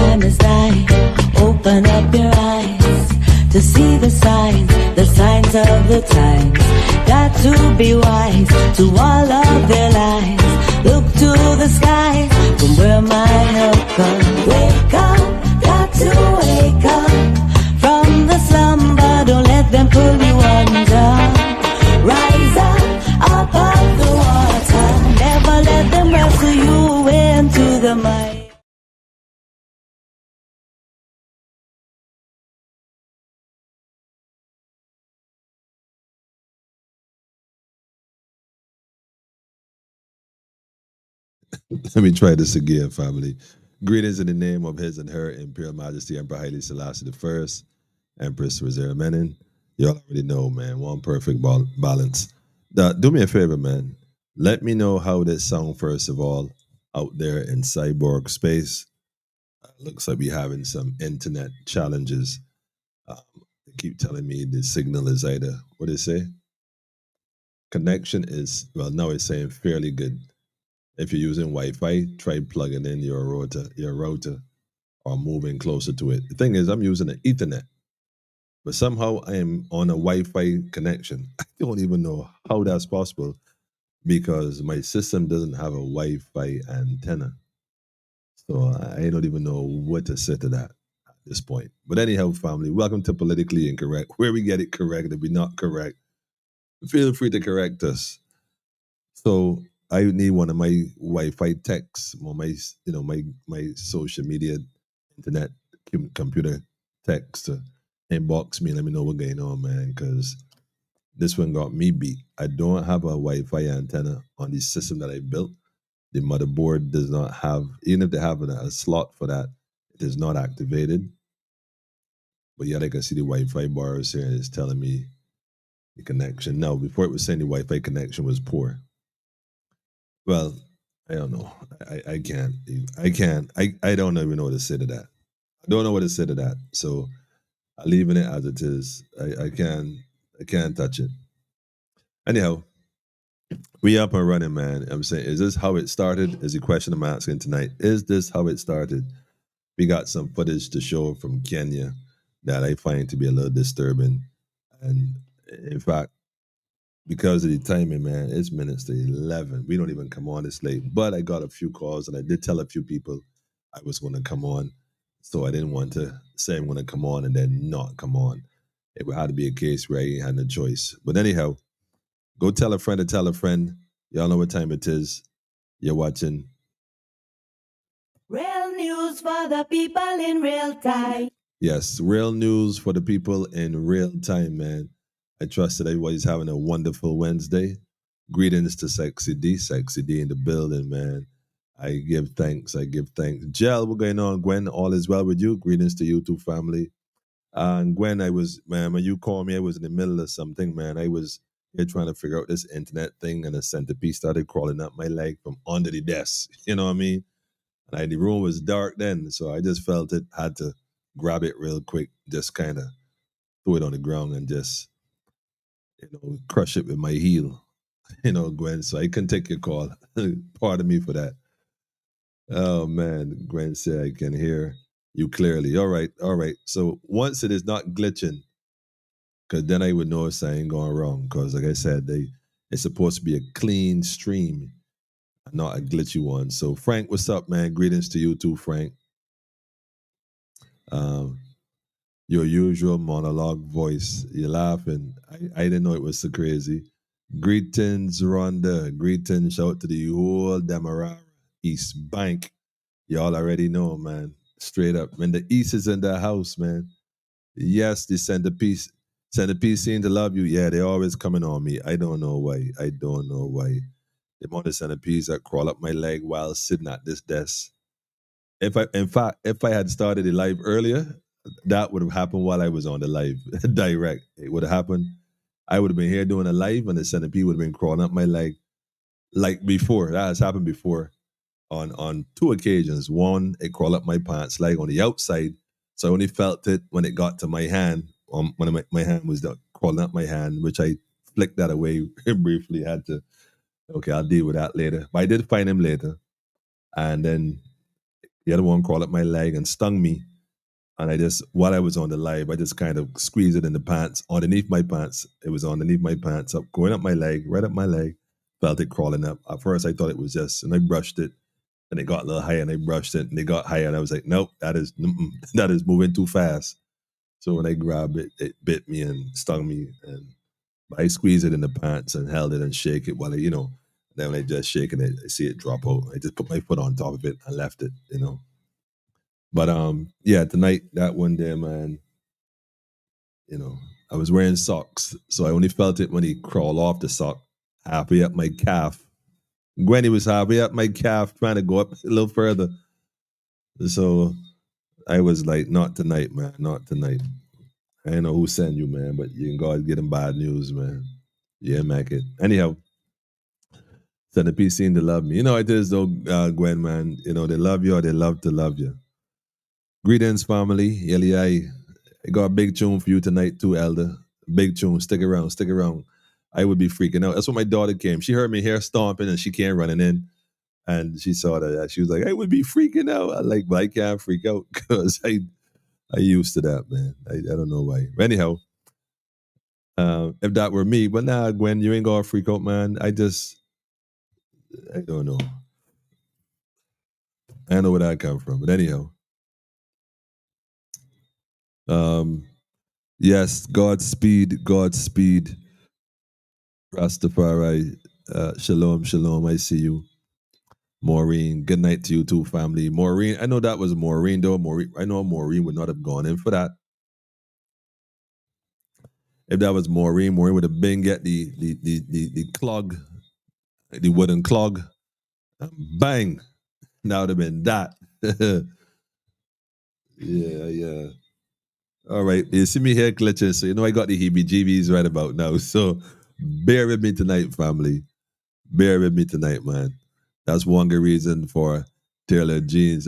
time is nigh. Open up your eyes to see the signs of the times. Got to be wise to all of their lives. Look to the skies from where my help comes. Wake up, got to wake up from the slumber. Don't let them pull you under. Rise up of the water. Never let them wrestle you into the mud. Let me try this again, family. Greetings in the name of His and Her Imperial Majesty Emperor Haile Selassie I, Empress Rosera Menin. Y'all already know, man. One perfect balance. Do me a favor, man. Let me know how this sound first of all out there in cyborg space. Looks like we having some internet challenges. They keep telling me the signal is either what they say. Connection is now it's saying fairly good. If you're using Wi-Fi, try plugging in your router, or moving closer to it. The thing is, I'm using an Ethernet, but somehow I am on a Wi-Fi connection. I don't even know how that's possible because my system doesn't have a Wi-Fi antenna. So I don't even know what to say to that at this point. But anyhow, family, welcome to Politically Incorrect, where we get it correct. If we're not correct, feel free to correct us. So I need one of my Wi-Fi techs, or my social media, internet, computer techs to inbox me and let me know what's going on, man. Because this one got me beat. I don't have a Wi-Fi antenna on the system that I built. The motherboard does not have, even if they have a slot for that, it is not activated. But yet I can see the Wi-Fi bars here, and it's telling me the connection. No, before it was saying the Wi-Fi connection was poor. Well, I don't know. I can't. I don't even know what to say to that. I don't know what to say to that. So I'm leaving it as it is. I can't touch it. Anyhow, we up and running, man. I'm saying, is this how it started? Is the question I'm asking tonight. Is this how it started? We got some footage to show from Kenya that I find to be a little disturbing. And in fact, because of the timing, man, it's minutes to 11. We don't even come on this late. But I got a few calls, and I did tell a few people I was going to come on. So I didn't want to say I'm going to come on and then not come on. It had to be a case where I had no choice. But anyhow, go tell a friend to tell a friend. Y'all know what time it is. You're watching Real news for the people in real time. Yes, real news for the people in real time, man. I trust that everybody's having a wonderful Wednesday. Greetings to Sexy D in the building, man. I give thanks. Jel, what's going on, Gwen? All is well with you. Greetings to you too, family. And Gwen, man, when you called me, I was in the middle of something, man. I was here trying to figure out this internet thing, and a centipede started crawling up my leg from under the desk. You know what I mean? And the room was dark then, so I just felt it, had to grab it real quick, just kind of throw it on the ground and just, crush it with my heel, Gwen. So I couldn't take your call. Pardon me for that. Oh, man. Gwen said, I can hear you clearly. All right. So once it is not glitching, because then I would know if something going wrong. Because like I said, it's supposed to be a clean stream, not a glitchy one. So Frank, what's up, man? Greetings to you too, Frank. Your usual monologue voice. You're laughing. I didn't know it was so crazy. Greetings, Rhonda. Greetings. Shout to the whole Demerara East Bank. Y'all already know, man. Straight up. When the East is in the house, man. Yes, the centerpiece. Centerpiece seem to love you. Yeah, they always coming on me. I don't know why. The amount of centipedes that crawl up my leg while sitting at this desk. If I had started the live earlier, that would have happened while I was on the live direct. It would have happened. I would have been here doing a live, and the centipede would have been crawling up my leg like before. That has happened before on two occasions. One, it crawled up my pants leg on the outside, so I only felt it when it got to my hand. When my hand was crawling up my hand, which I flicked that away briefly. Had to, okay, I'll deal with that later. But I did find him later, and then The other one crawled up my leg and stung me. And I just, while I was on the live, I just kind of squeezed it in the pants, underneath my pants. It was underneath my pants, up, going up my leg, right up my leg. Felt it crawling up. At first, I thought it was just, and I brushed it, and it got a little higher, and I brushed it, and it got higher, and I was like, nope, that is moving too fast. So when I grabbed it, it bit me and stung me, and I squeezed it in the pants and held it and shake it while then when I just shaking it, I see it drop out. I just put my foot on top of it and left it. But yeah, tonight that one day, man, I was wearing socks, so I only felt it when he crawled off the sock, halfway up my calf. Gwenny was halfway up my calf, trying to go up a little further. So I was like, not tonight, man, not tonight. I don't know who sent you, man, but you can go and get them bad news, man. Yeah, make it. Anyhow, send the peace scene to love me. You know it is though, Gwen, man. They love you or they love to love you. Greetings, family. Yeli, I got a big tune for you tonight too, Elder. Big tune. Stick around, stick around. I would be freaking out. That's when my daughter came. She heard me hair stomping and she came running in. And she saw that. She was like, I would be freaking out. I like, but I can't freak out because I used to that, man. I don't know why. Anyhow, if that were me, but nah, Gwen, you ain't gonna freak out, man. I don't know. I don't know where that come from. But anyhow, yes, Godspeed, Godspeed, Rastafari, shalom, shalom. I see you. Maureen, good night to you too, family. Maureen, I know that was Maureen, though. I know Maureen would not have gone in for that. If that was Maureen would have been get the clog, the wooden clog, bang. That would have been that. Yeah. All right, you see me here glitching, so you know I got the heebie-jeebies right about now. So bear with me tonight, family. Bear with me tonight, man. That's one good reason for tailored jeans.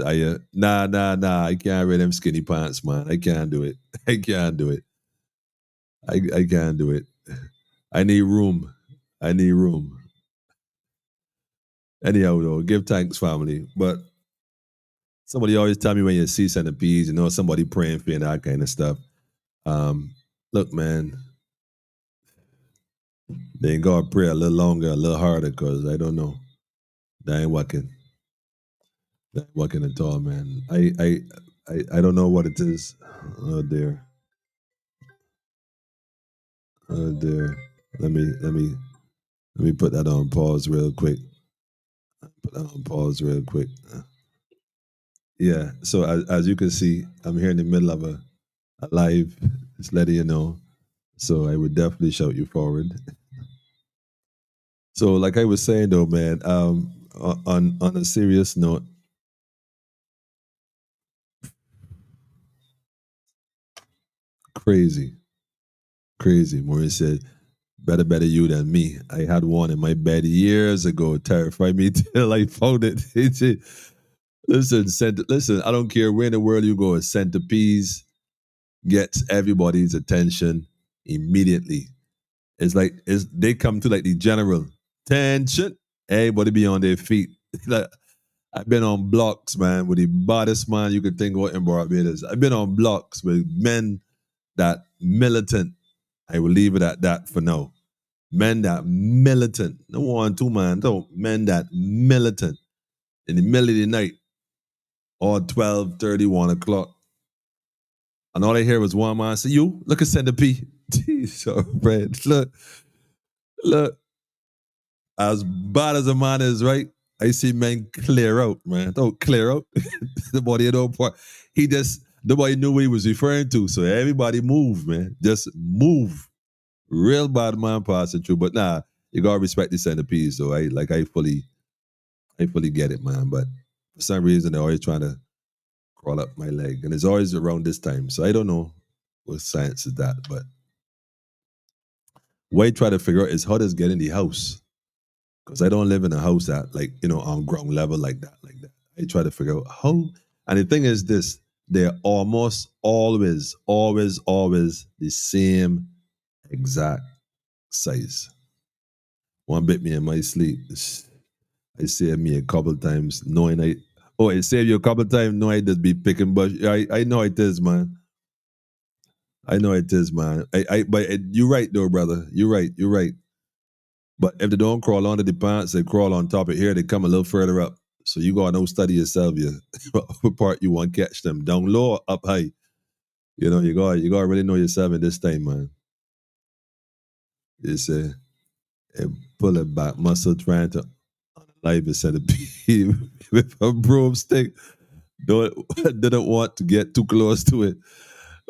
Nah. I can't wear them skinny pants, man. I can't do it. I can't do it. I can't do it. I need room. I need room. Anyhow, though, give thanks, family. But somebody always tell me when you see centipedes, somebody praying for you and that kind of stuff. Look, man, they ain't gotta pray a little longer, a little harder, cause I don't know. That ain't working. That ain't working at all, man. I don't know what it is. Oh dear. Oh dear. Let me put that on pause real quick. Put that on pause real quick. Yeah. So as you can see, I'm here in the middle of a live. Just letting you know. So I would definitely shout you forward. So like I was saying though, man, on a serious note, crazy. Maurice said, better you than me. I had one in my bed years ago, terrified me till I found it. Listen, I don't care where in the world you go, a centipede gets everybody's attention immediately. They come to like the general tension. Everybody be on their feet. Like, I've been on blocks, man, with the baddest man you could think of in Barbados. I've been on blocks with men that militant. I will leave it at that for now. Men that militant. No 1, 2 man. No, men that militant. In the middle of the night, or 12:30, 1 o'clock. And all I hear was one man say, you, look at centipede. So, Fred, look. As bad as a man is, right? I see men clear out, man. Don't clear out. The body don't part. Nobody knew what he was referring to. So everybody move, man. Just move. Real bad man passing through. But nah, you gotta respect the centipedes, though. I fully get it, man. But for some reason they're always trying to crawl up my leg. And it's always around this time. So I don't know what science is that. But what I try to figure out is how does get in the house? Because I don't live in a house that on ground level like that. I try to figure out how. And the thing is this, they're almost always the same exact size. One bit me in my sleep. I saved me a couple times knowing Oh, it saved you a couple of times. No, I just be picking bush. I know it is, man. I know it is, man. But you're right, though, brother. You're right. You're right. But if they don't crawl under the pants, they crawl on top of here. They come a little further up. So you gotta know study yourself. Yeah, what part you want to catch them down low, or up high. You gotta really know yourself in this time, man. It's a pull it back muscle trying to life a centipede with a broomstick. Don't didn't want to get too close to it.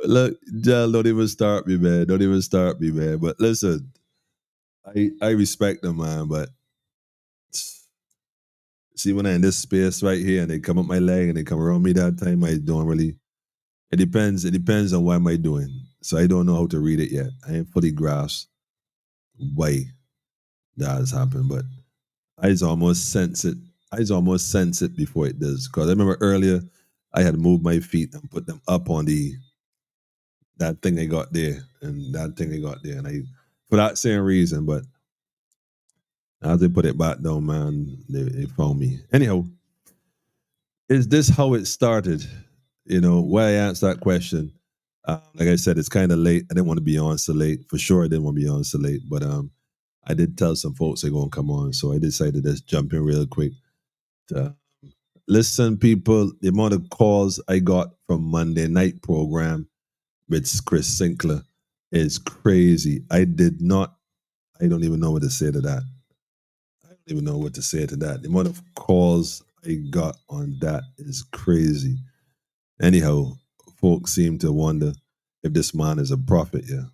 Look, Jal, don't even start me, man. Don't even start me, man. But listen, I respect them, man. But see, when I'm in this space right here and they come up my leg and they come around me that time, I don't really. It depends. It depends on what am I doing. So I don't know how to read it yet. I ain't fully grasped why that has happened, but I just almost sense it. I just almost sense it before it does. Because I remember earlier, I had moved my feet and put them up on the that thing they got there and that thing they got there, and I for that same reason. But as they put it back down, man, they found me. Anyhow, is this how it started? Why I answered that question. Like I said, it's kind of late. I didn't want to be on so late. For sure, I didn't want to be on so late. But I did tell some folks they're gonna come on, so I decided to just jump in real quick. To, listen, people, the amount of calls I got from Monday night program with Chris Sinclair is crazy. I don't even know what to say to that. I don't even know what to say to that. The amount of calls I got on that is crazy. Anyhow, folks seem to wonder if this man is a prophet, yeah.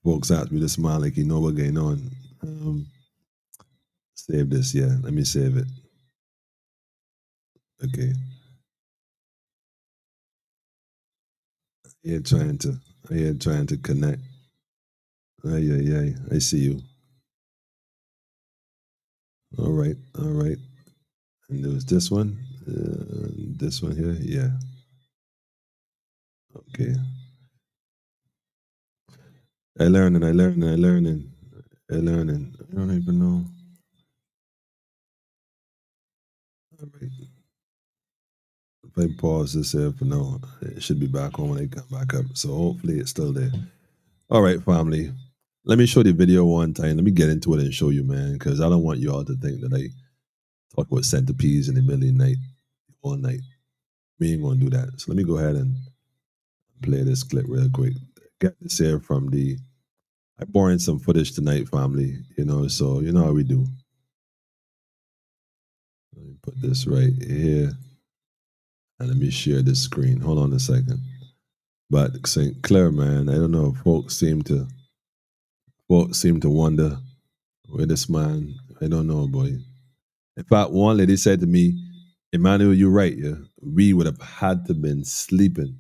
Folks ask me this man like he know what's going on. Save this, yeah. Let me save it. Okay. Yeah, trying to connect. Yeah. I see you. All right. And there was this one here. Yeah. Okay. I learning. I learning. I don't even know. All right. If I pause this here for now, it should be back on when I come back up. So hopefully it's still there. All right, family. Let me show the video one time. Let me get into it and show you, man, because I don't want you all to think that I talk about centipedes in the middle of the night, all night. We ain't gonna do that. So let me go ahead and play this clip real quick. Get this here from the. I brought in some footage tonight, family. So you know how we do. Let me put this right here, and let me share this screen. Hold on a second. But St. Clair, man, I don't know. Folks seem to wonder where this man. I don't know, boy. In fact, one lady said to me, "Emmanuel, you're right. Yeah, we would have had to been sleeping."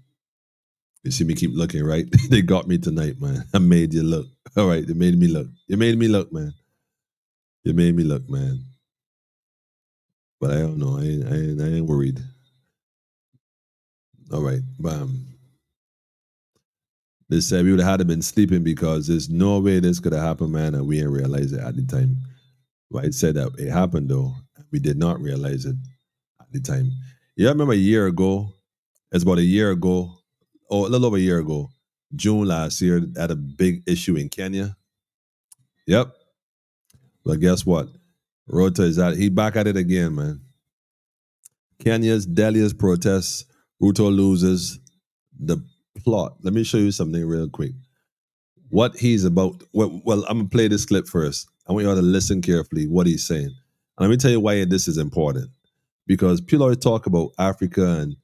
You see me keep looking, right? They got me tonight, man. I made you look. All right, they made me look. You made me look, man. You made me look, man. But I don't know. I ain't worried. All right, bam. They said we would have had to been sleeping because there's no way this could have happened, man, and we didn't realize it at the time. But it said that it happened though. We did not realize it at the time. Yeah, I remember a year ago. It's about a year ago, or a little over a year ago, June last year, had a big issue in Kenya. Yep. But guess what? Rota is out. He back at it again, man. Kenya's deadliest protests. Ruto loses the plot. Let me show you something real quick. What he's about. Well, I'm gonna play this clip first. I want you all to listen carefully what he's saying. And let me tell you why this is important. Because people always talk about Africa and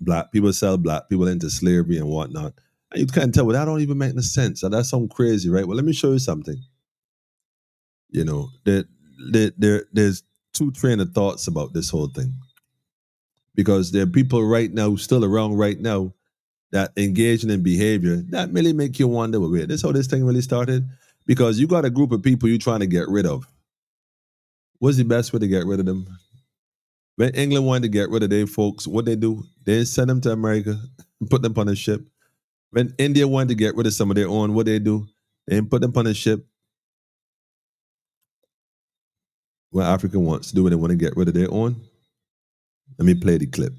black people sell black people into slavery and whatnot. And you can't tell, well, that don't even make no sense. And that's something crazy, right? Well, let me show you something. There's two train of thoughts about this whole thing. Because there are people right now, still around right now, that engaging in behavior that really make you wonder, well, wait, this how this thing really started? Because you got a group of people you're trying to get rid of. What's the best way to get rid of them? When England wanted to get rid of their folks, what they do? They send them to America, put them on a ship. When India wanted to get rid of some of their own, what they do? They put them on a ship. what Africa wants to do when they want to get rid of their own? Let me play the clip.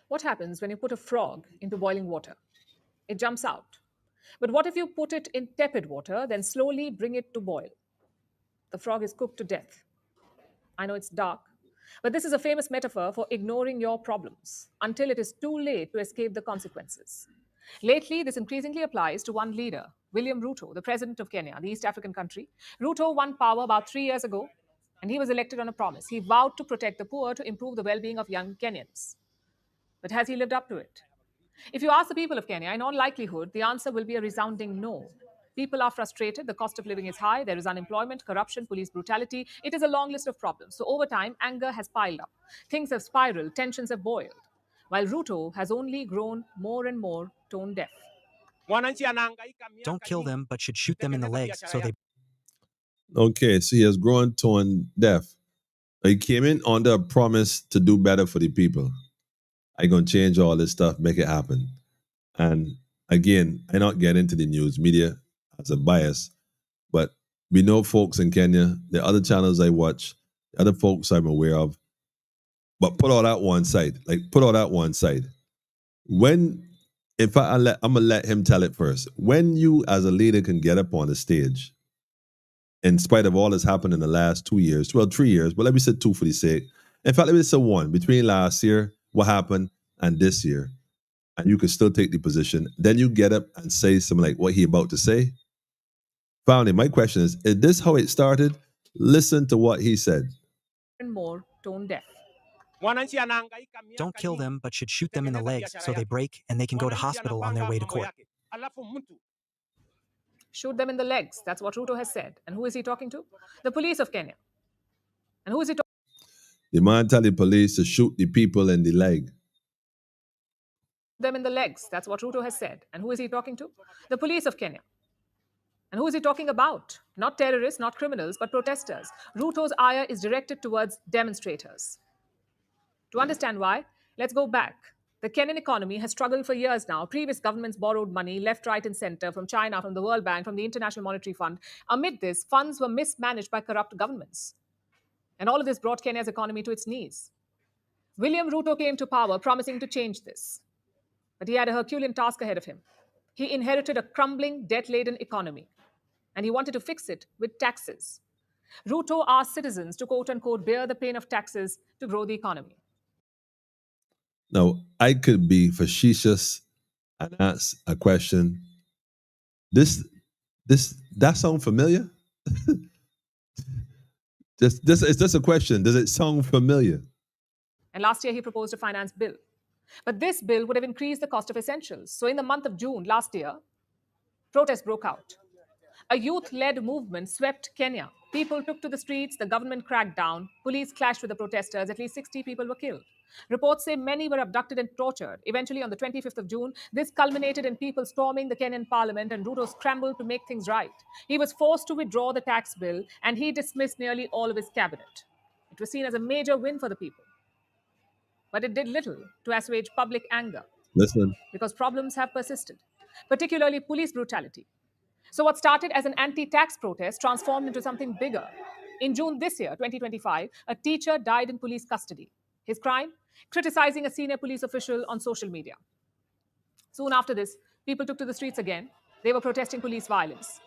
What happens when you put a frog into boiling water? It jumps out. But what if you put it in tepid water, then slowly bring it to boil? The frog is cooked to death. I know it's dark, but this is a famous metaphor for ignoring your problems until it is too late to escape the consequences. Lately, this increasingly applies to one leader, William Ruto, the president of Kenya, the East African country. Ruto won power about 3 years ago, and he was elected on a promise. He vowed to protect the poor to improve the well being of young Kenyans. But has he lived up to it? If you ask the people of Kenya, in all likelihood, the answer will be a resounding no. People are frustrated, the cost of living is high, there is unemployment, corruption, police brutality. It is a long list of problems. So over time, anger has piled up. Things have spiraled, tensions have boiled, while Ruto has only grown more and more tone deaf. Don't kill them, but should shoot them in the legs so they. Okay, so he has grown tone deaf. He came in under a promise to do better for the people. I'm going to change all this stuff, make it happen. And again, I not get into the news media as a bias, but we know folks in Kenya, the other channels I watch, the other folks I'm aware of, but put all that one side. Put all that one side. When, in fact, I'm going to let him tell it first. When you as a leader can get up on the stage, in spite of all that's happened in the last 2 years, well, 3 years, but let me say 2 for the sake. In fact, let me say 1, between last year, what happened, and this year, and you could still take the position, then you get up and say something like what he about to say. Finally, my question is this how it started? Listen to what he said. And more tone deaf. Don't kill them, but should shoot them in the legs so they break and they can go to hospital on their way to court. Shoot them in the legs. That's what Ruto has said. And who is he talking to? The police of Kenya. And who is he talking to? The man tell the police to shoot the people in the leg. Them in the legs. That's what Ruto has said. And who is he talking to? The police of Kenya. And who is he talking about? Not terrorists, not criminals, but protesters. Ruto's ire is directed towards demonstrators. To understand why, let's go back. The Kenyan economy has struggled for years now. Previous governments borrowed money left, right, and center from China, from the World Bank, from the International Monetary Fund. Amid this, funds were mismanaged by corrupt governments. And all of this brought Kenya's economy to its knees. William Ruto came to power promising to change this. But he had a Herculean task ahead of him. He inherited a crumbling, debt-laden economy, and he wanted to fix it with taxes. Ruto asked citizens to quote-unquote bear the pain of taxes to grow the economy. Now, I could be facetious and ask a question. That sound familiar? Is this a question? Does it sound familiar? And last year, he proposed a finance bill. But this bill would have increased the cost of essentials. So in the month of June last year, protests broke out. A youth-led movement swept Kenya. People took to the streets, the government cracked down, police clashed with the protesters, at least 60 people were killed. Reports say many were abducted and tortured. Eventually, on the 25th of June, this culminated in people storming the Kenyan parliament, and Ruto scrambled to make things right. He was forced to withdraw the tax bill, and he dismissed nearly all of his cabinet. It was seen as a major win for the people. But it did little to assuage public anger. Listen. Because problems have persisted, particularly police brutality. So what started as an anti-tax protest transformed into something bigger. In June this year, 2025, a teacher died in police custody. His crime? Criticizing a senior police official on social media. Soon after this, people took to the streets again. They were protesting police violence.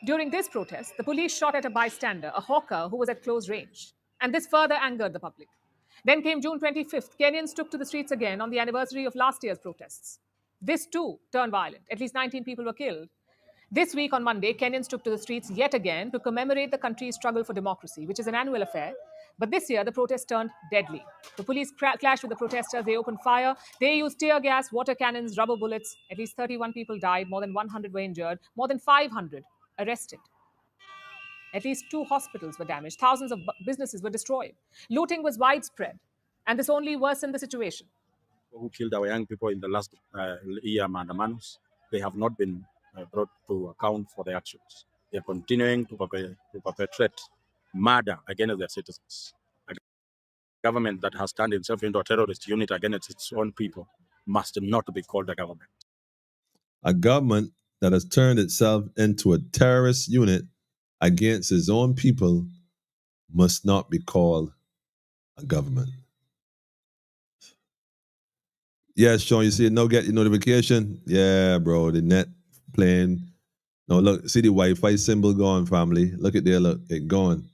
During this protest, the police shot at a bystander, a hawker who was at close range. And this further angered the public. Then came June 25th. Kenyans took to the streets again on the anniversary of last year's protests. This too turned violent. At least 19 people were killed. This week on Monday, Kenyans took to the streets yet again to commemorate the country's struggle for democracy, which is an annual affair. But this year, the protest turned deadly. The police clashed with the protesters. They opened fire. They used tear gas, water cannons, rubber bullets. At least 31 people died. More than 100 were injured. More than 500 arrested. At least 2 hospitals were damaged. Thousands of businesses were destroyed. Looting was widespread. And this only worsened the situation. Who killed our young people in the last year, Mandamanos, they have not been brought to account for their actions. They are continuing to perpetrate murder against their citizens. A government that has turned itself into a terrorist unit against its own people must not be called a government. A government that has turned itself into a terrorist unit against his own people must not be called a government. Yeah, Sean, you see it? No, get your notification. Yeah, bro, the net playing. No, look, see the Wi-Fi symbol going, family. Look at there, look, it going.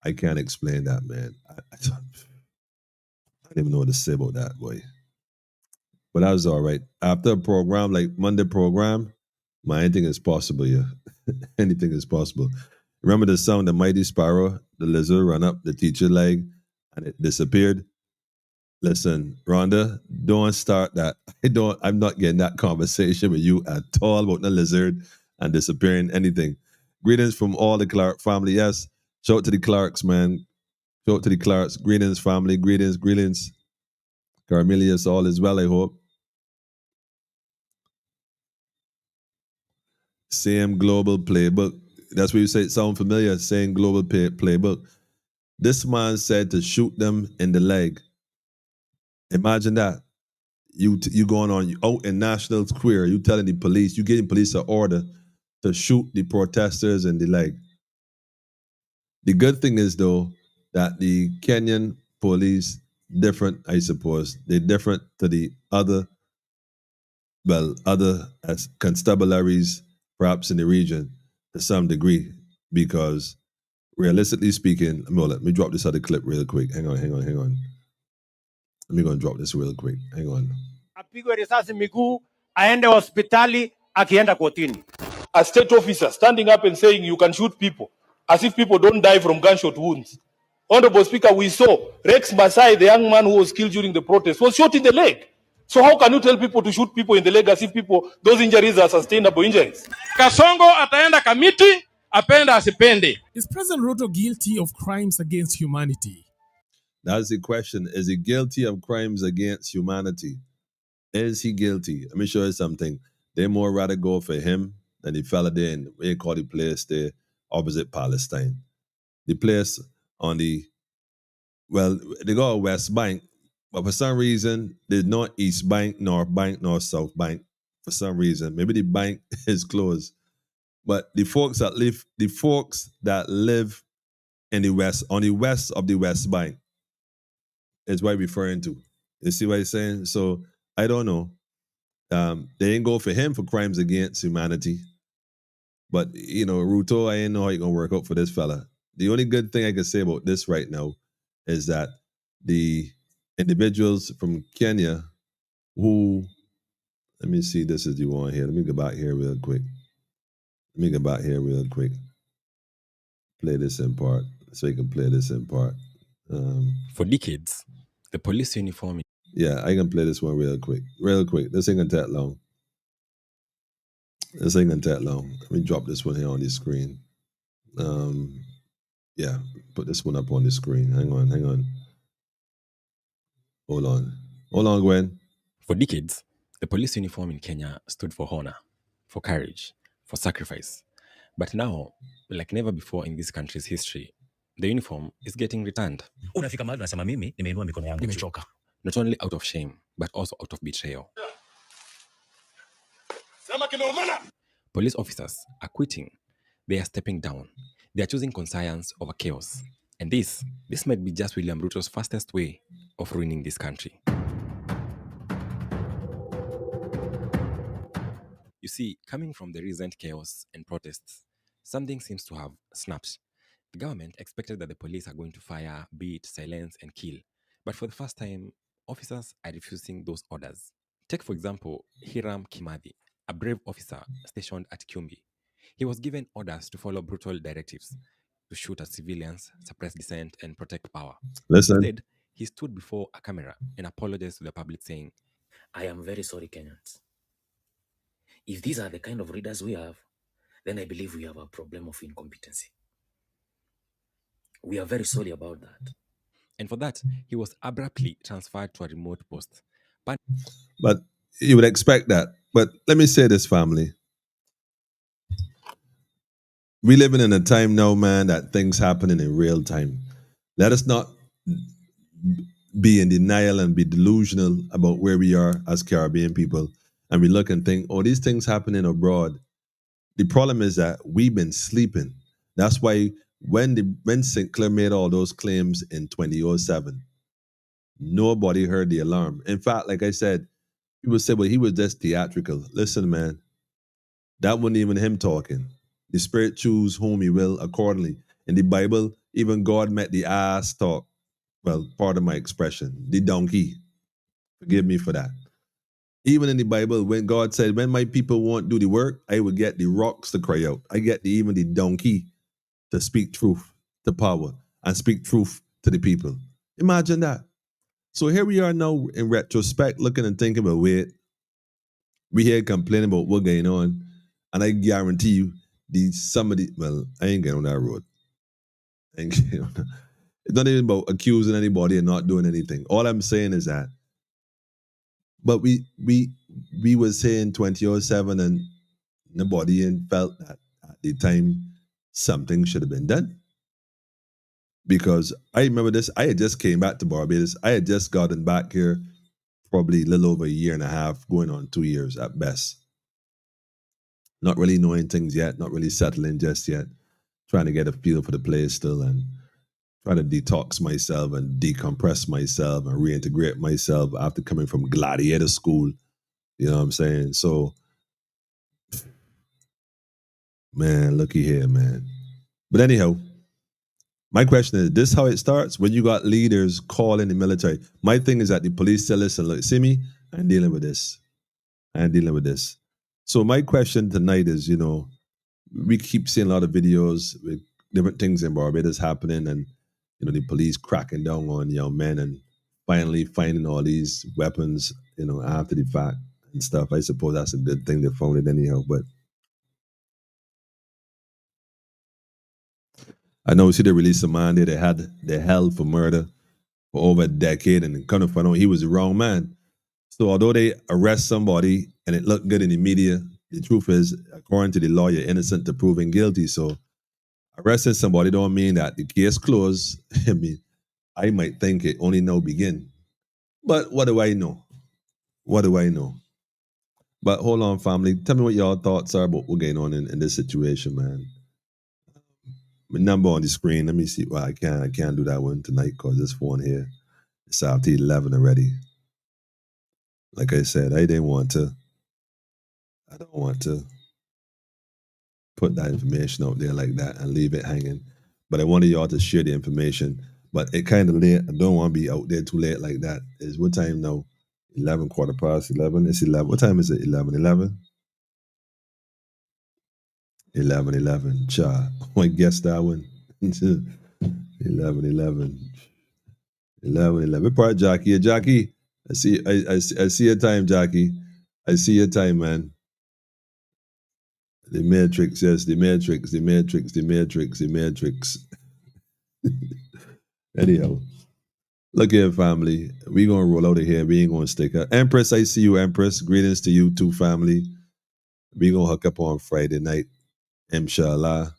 I can't explain that, man. I don't even know what to say about that, boy. But that was all right. After a program, like Monday program, anything is possible, yeah. Anything is possible. Remember the song, The Mighty Sparrow, the lizard run up the teacher leg and it disappeared? Listen, Rhonda, don't start that. I'm not getting that conversation with you at all about the lizard and disappearing anything. Greetings from all the Clark family. Yes, shout out to the Clarks, man. Shout out to the Clarks. Greetings, family. Greetings. Carmelius, all is well, I hope. Same global playbook. That's what you say. It sound familiar. Same global playbook. This man said to shoot them in the leg. Imagine that. You going on out in National Square, you telling the police, you getting police an order to shoot the protesters in the leg. The good thing is though that the Kenyan police different, I suppose. They're different to the other as constabularies perhaps in the region to some degree, because realistically speaking, let me drop this other clip real quick. Hang on. Let me go and drop this real quick. Hang on. Apigwe risasi miguu, aende hospitali, akienda kotini. A state officer standing up and saying you can shoot people as if people don't die from gunshot wounds. Honorable Speaker, we saw Rex Masai, the young man who was killed during the protest, was shot in the leg. So how can you tell people to shoot people in the leg as if those injuries are sustainable injuries? Kasongo ataenda kamiti, apenda asipende. Is President Ruto guilty of crimes against humanity? That's the question. Is he guilty of crimes against humanity? Is he guilty? Let me show you something. They more rather go for him than the fella there in, we call the place there, opposite Palestine. The place on they go West Bank, but for some reason, there's no East Bank, North Bank, nor South Bank. For some reason, maybe the bank is closed. But the folks that live in the west, on the west of the West Bank, is what I'm referring to. You see what I'm saying? So I don't know. They ain't go for him for crimes against humanity. But, Ruto, I ain't know how you going to work out for this fella. The only good thing I can say about this right now is that the individuals from Kenya who, let me see, this is the one here. Let me go back here real quick. Play this in part, so you can play this in part. For decades, the police uniform. Yeah, I can play this one real quick. This ain't gonna take long. Let me drop this one here on the screen. Yeah, put this one up on the screen. Hang on. Hold on, Gwen. For decades, the police uniform in Kenya stood for honor, for courage, for sacrifice. But now, like never before in this country's history, the uniform is getting returned. Unafika mahali unasema mimi nimeinua mikono yangu, nimechoka. Not only out of shame, but also out of betrayal. Police officers are quitting. They are stepping down. They are choosing conscience over chaos. And this might be just William Ruto's fastest way of ruining this country. You see, coming from the recent chaos and protests, something seems to have snapped. The government expected that the police are going to fire, beat, silence, and kill. But for the first time, officers are refusing those orders. Take, for example, Hiram Kimathi, a brave officer stationed at Kyumbi. He was given orders to follow brutal directives, to shoot at civilians, suppress dissent, and protect power. Listen. Instead, he stood before a camera and apologized to the public, saying, I am very sorry, Kenyans. If these are the kind of readers we have, then I believe we have a problem of incompetency. We are very sorry about that. And for that, he was abruptly transferred to a remote post. But you would expect that. But let me say this, family. We living in a time now, man, that things happening in real time. Let us not be in denial and be delusional about where we are as Caribbean people. And we look and think, oh, these things happening abroad. The problem is that we've been sleeping. That's why when Sinclair made all those claims in 2007, nobody heard the alarm. In fact, like I said, people say, well, he was just theatrical. Listen, man, that wasn't even him talking. The Spirit choose whom he will accordingly. In the Bible, even God met the ass talk. Well, part of my expression, the donkey. Forgive me for that. Even in the Bible, when God said, when my people won't do the work, I will get the rocks to cry out. I get even the donkey to speak truth to power and speak truth to the people. Imagine that. So here we are now in retrospect, looking and thinking about, wait, we here complaining about what's going on. And I guarantee you, well, I ain't getting on that road. It's not even about accusing anybody and not doing anything. All I'm saying is that, but we was here in 2007 and nobody felt that at the time something should have been done. Because I remember this, I had just came back to Barbados. I had just gotten back here probably a little over a year and a half, going on 2 years at best. Not really knowing things yet, not really settling just yet. Trying to get a feel for the place still and trying to detox myself and decompress myself and reintegrate myself after coming from gladiator school. You know what I'm saying? So, man, looky here, man. But anyhow, my question is, this how it starts? When you got leaders calling the military. My thing is that the police say, listen, look, see me? I'm dealing with this. So my question tonight is, we keep seeing a lot of videos with different things in Barbados happening and, the police cracking down on young men and finally finding all these weapons, after the fact and stuff. I suppose that's a good thing they found it anyhow, but I know, see, they released a man there, they held for murder for over a decade and kind of found out he was the wrong man. So although they arrest somebody and it looked good in the media, the truth is, according to the law, you're innocent to proven guilty. So arresting somebody don't mean that the case closed. I mean, I might think it only now begin. But what do I know? But hold on, family. Tell me what y'all thoughts are about what's going on in this situation, man. My number on the screen. Let me see. Well, I can't do that one tonight because this phone here, it's after 11 already. Like I said, I don't want to put that information out there like that and leave it hanging. But I wanted y'all to share the information. But it kind of late. I don't want to be out there too late like that. It's what time now? 11, quarter past 11. It's 11. What time is it? 11. 11. Cha. I guess that one. 11. What part, Jackie? Jackie, I see your time, Jackie. I see your time, man. The Matrix, yes, the Matrix. Anyhow, look here, family. We gonna roll out of here. We ain't gonna stick up. Empress, I see you, Empress. Greetings to you too, family. We gonna hook up on Friday night, inshallah.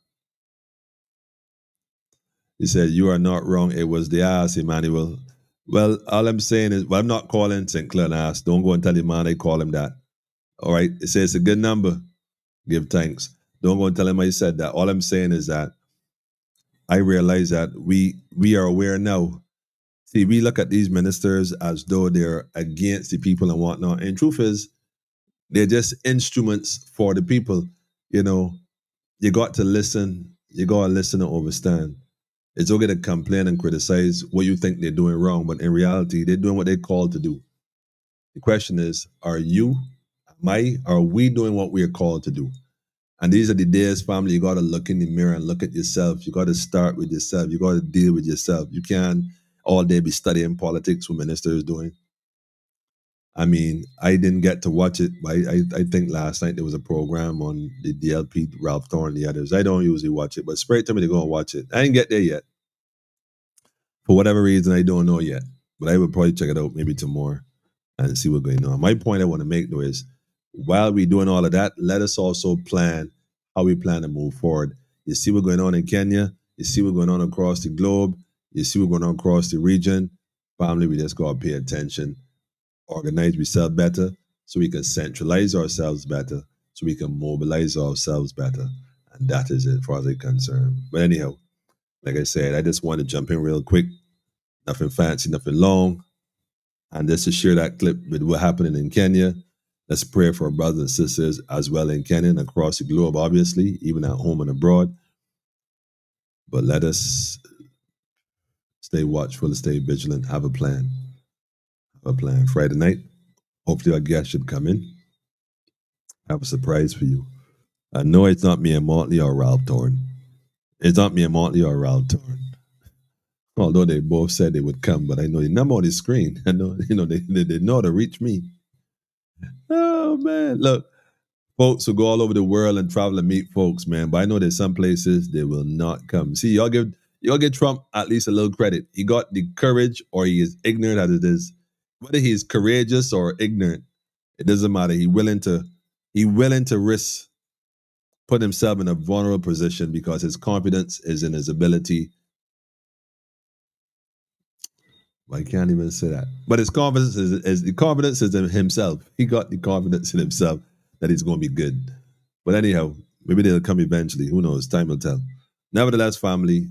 He said, you are not wrong. It was the ass, Emmanuel. Well, all I'm saying is, I'm not calling Sinclair an ass. Don't go and tell him, man, I call him that. All right? It says it's a good number. Give thanks. Don't go and tell him I said that. All I'm saying is that I realize that we are aware now. See, we look at these ministers as though they're against the people and whatnot. And truth is, they're just instruments for the people. You got to listen. You got to listen and understand. It's okay to complain and criticize what you think they're doing wrong, but in reality, they're doing what they're called to do. The question is, are we doing what we are called to do? And these are the days, family, you got to look in the mirror and look at yourself. You got to start with yourself. You got to deal with yourself. You can't all day be studying politics what minister is doing. I mean, I didn't get to watch it, but I think last night there was a program on the DLP, Ralph Thorne, the others. I don't usually watch it, but Spirit told me to go and watch it. I didn't get there yet. For whatever reason, I don't know yet. But I would probably check it out maybe tomorrow and see what's going on. My point I want to make, though, is while we're doing all of that, let us also plan how we plan to move forward. You see what's going on in Kenya. You see what's going on across the globe. You see what's going on across the region. Family, we just got to pay attention, organize ourselves better so we can centralize ourselves better, so so we can mobilize ourselves better. And that is it, as far as I'm concerned. But anyhow, like I said, I just want to jump in real quick. Nothing fancy, nothing long. And just to share that clip with what happening in Kenya. Let's pray for our brothers and sisters as well in Kenya and across the globe, obviously, even at home and abroad. But let us stay watchful, stay vigilant, have a plan. Have a plan. Friday night, hopefully our guest should come in. I have a surprise for you. I know it's not me and Motley or Ralph Torn. It's not me and Motley or Ralph Torn. Although they both said they would come, but I know the number on the screen. I know, they know how to reach me. Oh man, look, folks who go all over the world and travel and meet folks, man. But I know there's some places they will not come. See, y'all give Trump at least a little credit. He got the courage, or he is ignorant as it is. Whether he's courageous or ignorant, it doesn't matter. He willing to risk put himself in a vulnerable position because his confidence is in his ability. I can't even say that. But his confidence is in himself. He got the confidence in himself that he's going to be good. But anyhow, maybe they'll come eventually. Who knows? Time will tell. Nevertheless, family,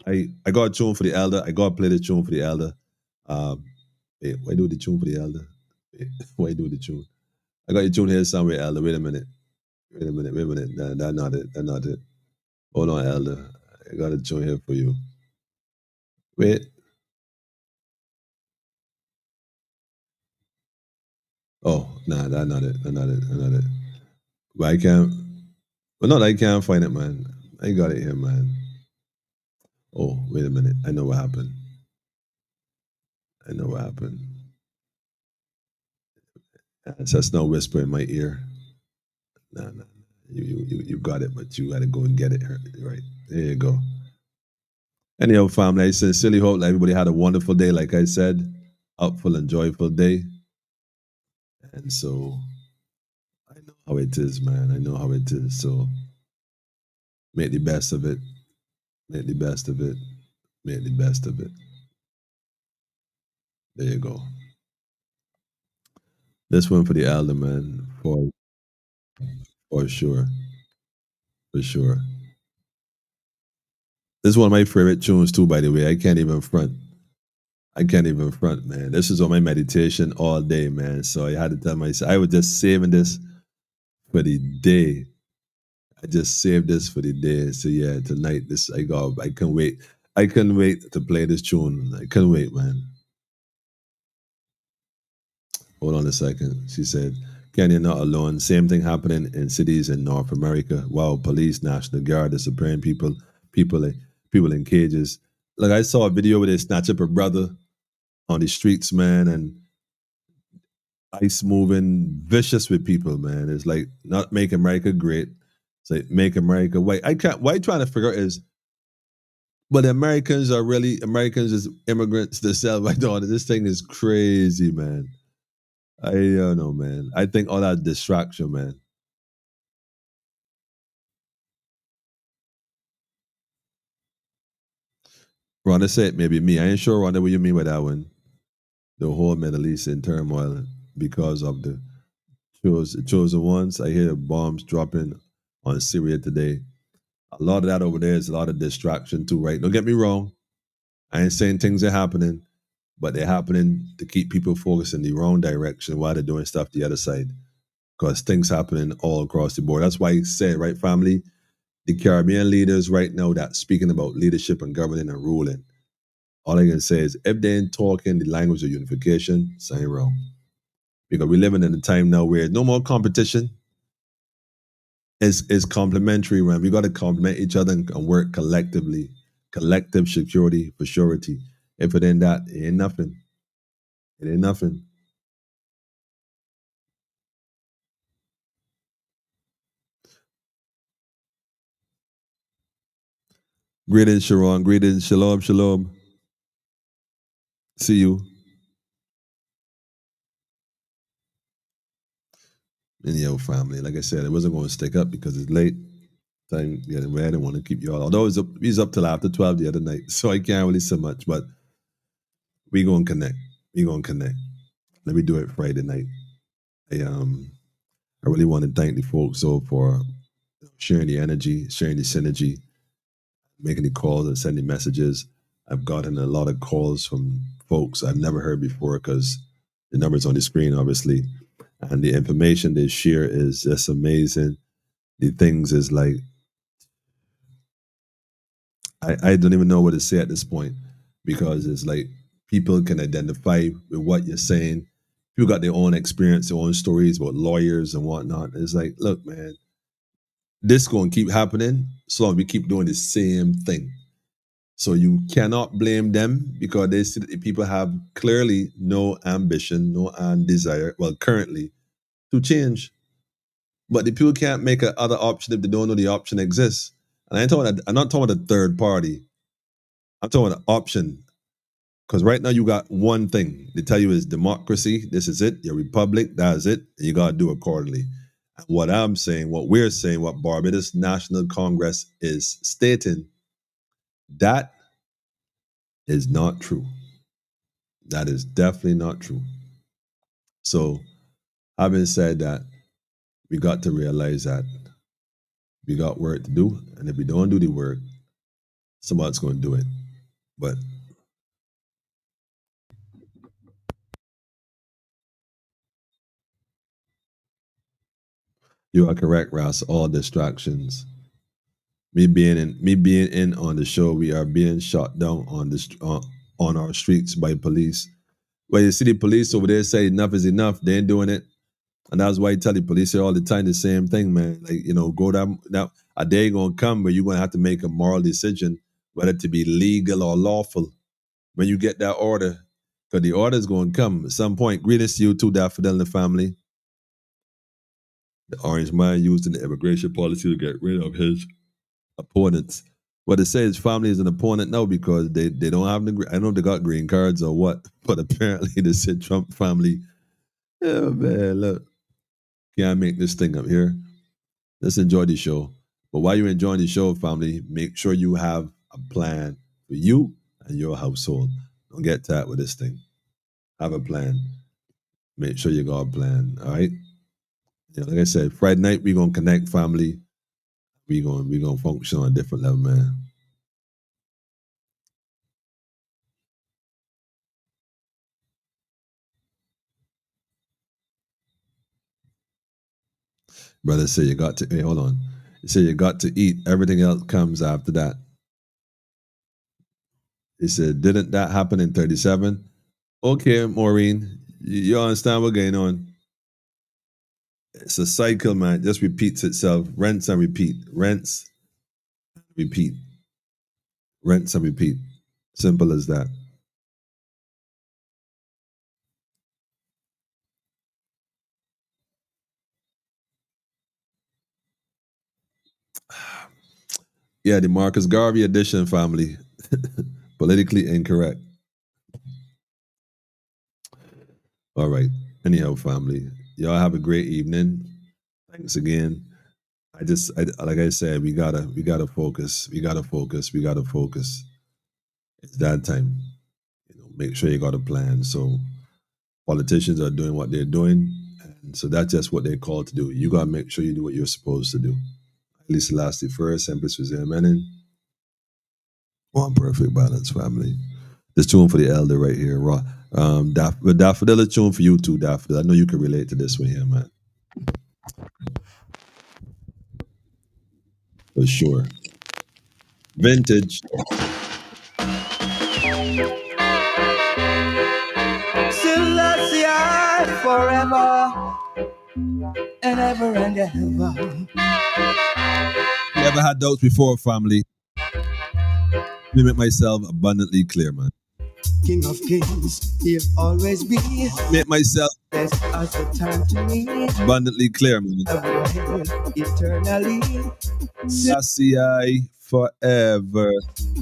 I got a tune for the elder. I got to play the tune for the elder. Why do the tune for the elder? Why do the tune? I got your tune here somewhere, elder. Wait a minute. No, that's not it. That's not it. Hold on, elder. I got a tune here for you. Wait. Oh, nah, that's not it. That's not it. That's not it. But I can't. Well, not I can't find it, man. I got it here, man. Oh, wait a minute. I know what happened. It's just no whisper in my ear. No. You got it, but you got to go and get it. Right. There you go. Anyhow, family, I sincerely hope that everybody had a wonderful day. Like I said, upful and joyful day. And so I know how it is, man. I know how it is. So make the best of it. Make the best of it. Make the best of it. There you go. This one for the elder, man. For sure. For sure. This is one of my favorite tunes too, by the way. I can't even front, man. This is on my meditation all day, man. So I had to tell myself I was just saving this for the day. I just saved this for the day. So yeah, tonight I couldn't wait. I couldn't wait to play this tune. I couldn't wait, man. Hold on a second. She said, Kenya not alone. Same thing happening in cities in North America. Wow, police, National Guard, disappearing people in cages. Like I saw a video where they snatch up a brother on the streets, man, and ICE moving vicious with people, man. It's like not make America great. It's like make America white. What I'm trying to figure out is, but Americans as immigrants themselves. I don't know. This thing is crazy, man. I don't know, man. I think all that distraction, man. Rhonda said maybe me. I ain't sure, Rhonda, what you mean by that one. The whole Middle East in turmoil because of the chosen ones. I hear bombs dropping on Syria today. A lot of that over there is a lot of distraction too, right? Don't get me wrong. I ain't saying things are happening, but they're happening to keep people focused in the wrong direction while they're doing stuff the other side. Because things happening all across the board. That's why I said, right, family, the Caribbean leaders right now that speaking about leadership and governing and ruling, all I can say is if they ain't talking the language of unification, something wrong. Because we're living in a time now where no more competition is complementary, man. We got to complement each other and work collectively. Collective security for surety. If it ain't that, it ain't nothing. It ain't nothing. Greetings, Sharon. Greetings. Shalom, shalom. See you. Anyhow, family, like I said, it wasn't going to stick up because it's late. Time getting ready. I didn't want to keep you all. Although he's up till after 12 the other night, so I can't really say much, but we going to connect. Let me do it Friday night. I really want to thank the folks so for sharing the energy, sharing the synergy, making the calls and sending messages. I've gotten a lot of calls from folks I've never heard before because the numbers on the screen, obviously, and the information they share is just amazing. The things is like, I don't even know what to say at this point because it's like people can identify with what you're saying. People got their own experience, their own stories about lawyers and whatnot. It's like, look, man, this going to keep happening so long we keep doing the same thing. So you cannot blame them because they see that the people have clearly no ambition, no desire, well, currently, to change. But the people can't make a other option if they don't know the option exists. And I'm not talking about a third party. I'm talking about an option. Because right now you got one thing. They tell you is democracy. This is it. Your republic. That's it. And you got to do accordingly. And what I'm saying, what we're saying, what Barbados National Congress is stating, that is not true. That is definitely not true. So, having said that, we got to realize that we got work to do. And if we don't do the work, somebody's going to do it. But you are correct, Ross. All distractions. Me being in on the show, we are being shot down on our streets by police. Well, you see the police over there say enough is enough. They ain't doing it, and that's why you tell the police all the time the same thing, man. Like, go down now. A day gonna come where you're gonna have to make a moral decision whether to be legal or lawful when you get that order, because the order is gonna come at some point. Greetings to you too, Daffodil and the family. The orange man used in the immigration policy to get rid of his opponents. What it says, family is an opponent now because they don't have the. I don't know if they got green cards or what, but apparently the said Trump family. Oh man, look, can't make this thing up here. Let's enjoy the show. But while you're enjoying the show, family, make sure you have a plan for you and your household. Don't get tired with this thing. Have a plan. Make sure you got a plan. All right. Like I said, Friday night we gonna connect, family. We gonna function on a different level, man. Brother said you got to, hey, hold on. He said you got to eat. Everything else comes after that. He said, didn't that happen in 37? Okay, Maureen, you understand what's going on. It's a cycle, man. It just repeats itself. Rinse and repeat. Rinse, repeat. Rinse and repeat. Simple as that. Yeah, the Marcus Garvey edition, family. Politically incorrect. All right. Anyhow, family, y'all have a great evening. Thanks again. Like I said, we gotta focus. We gotta focus. It's that time. Make sure you got a plan. So politicians are doing what they're doing, and so that's just what they're called to do. You gotta make sure you do what you're supposed to do. At least last the first, Empress was there, man. One perfect balance, family. This tune for the elder right here, Raw. Daffodil, a tune for you too, Daffodil. I know you can relate to this one here, man. For sure. Vintage. Selassie forever and ever and ever. You ever had doubts before, family? Let me make myself abundantly clear, man. King of kings, he'll always be. Make myself best as the time to me. Abundantly clear, man. Eternally. Selassie forever.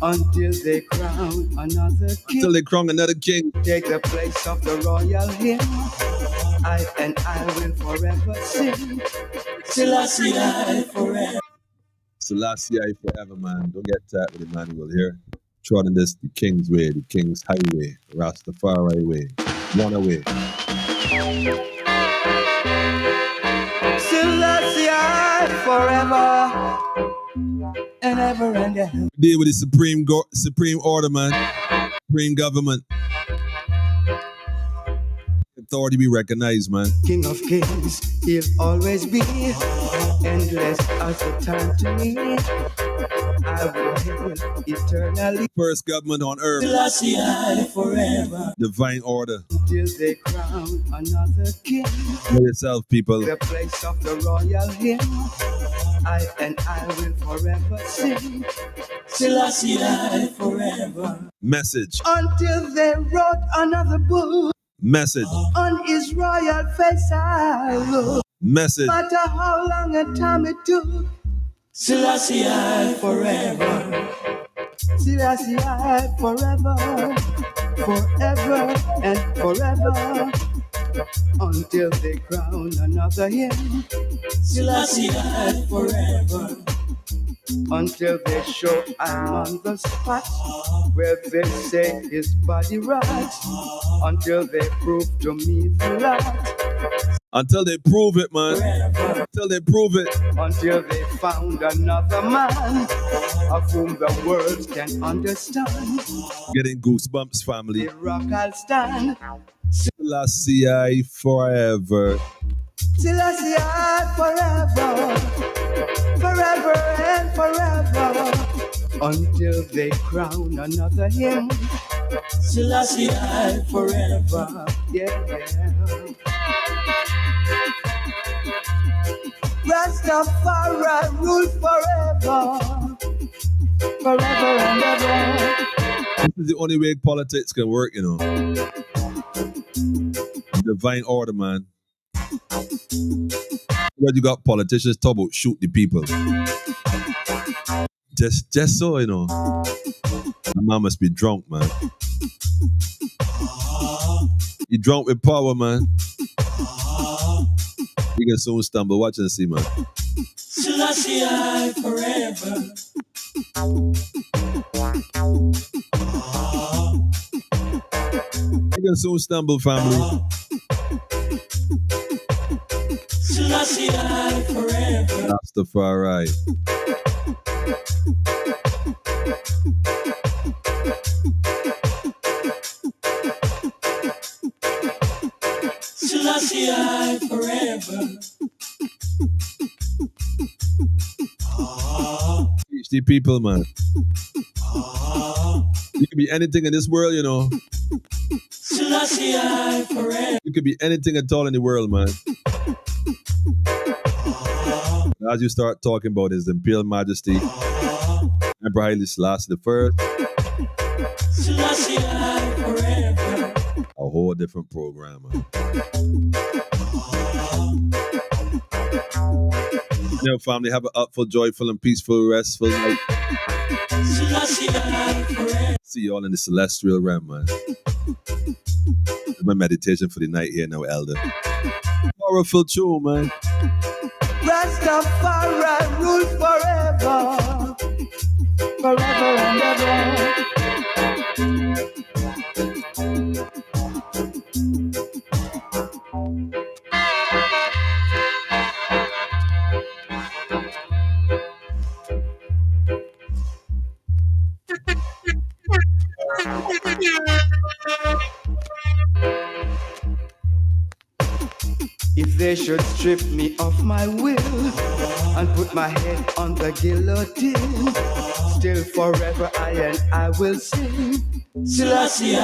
Until they crown another king. Until they crown another king. Take the place of the royal hymn. I will forever sing. Selassie forever. Selassie forever, man. Don't get tired with Emmanuel here. Trotting this the King's way, the King's highway, Rastafari way. One away. forever and ever and ever. Deal with the supreme order, man. Supreme government. Authority be recognized, man. King of kings, he'll always be endless as the time to me. I will hail eternally. First government on earth. Selassie forever. Divine order. Till they crown another king. Know yourself, people. The place of the royal hymn. I will forever sing. Selassie forever. Message. Until they wrote another book. Message. On his royal face I look. Message. No matter how long a time it took. Selassie forever. Selassie forever. Forever and forever. Until they crown another hymn. Selassie forever. Until they show I'm on the spot where they say his body rots. Until they prove to me the lot. Until they prove it, man. Forever. Until they prove it. Until they found another man of whom the world can understand. Getting goosebumps, family. The rock I'll stand. Selassie forever. Selassie forever. Forever and forever. Until they crown another hymn. Selassie forever. Yeah. Rastafari rule forever. Forever and ever. This is the only way politics can work, you know. Divine order, man. Where you got politicians talk about shoot the people. Just so, you know. My man must be drunk, man. You drunk with power, man. You can soon stumble. Watch and see, man. Selassie forever. You can soon stumble, family. Selassie forever. Rastafari. Selassie forever. Teach the people, man. You can be anything in this world, you know. Selassie forever. You can be anything at all in the world, man. As you start talking about His Imperial Majesty, Emperor Haile Selassie I, Selassie forever. a whole different program, man. You know, family, have an upful, joyful, and peaceful, restful night. See you all in the celestial realm, man. My meditation for the night here now, Elder. Powerful tune, man. Rastafari rule forever. Forever and ever. If they should strip me of my will and put my head on the guillotine, still forever I will sing Selassie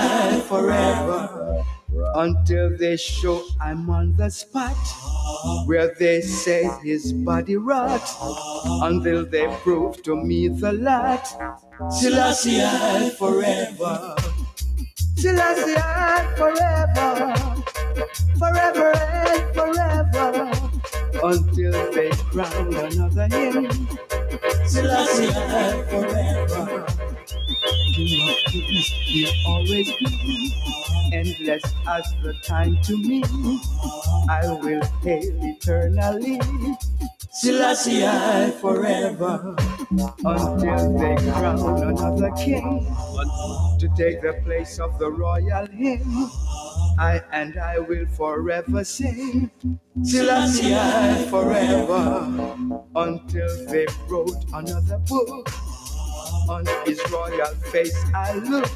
forever. Until they show I'm on the spot where they say his body rot. Until they prove to me the lot. Selassie forever. Selassie forever. Forever and forever. Until they crown another hymn. Selassie forever. King of kings, he'll always be endless as the time to me. I will hail eternally. Selassie forever. Until they crown another king to take the place of the royal hymn. I will forever sing Selassie I forever, until they wrote another book. On his royal face I look.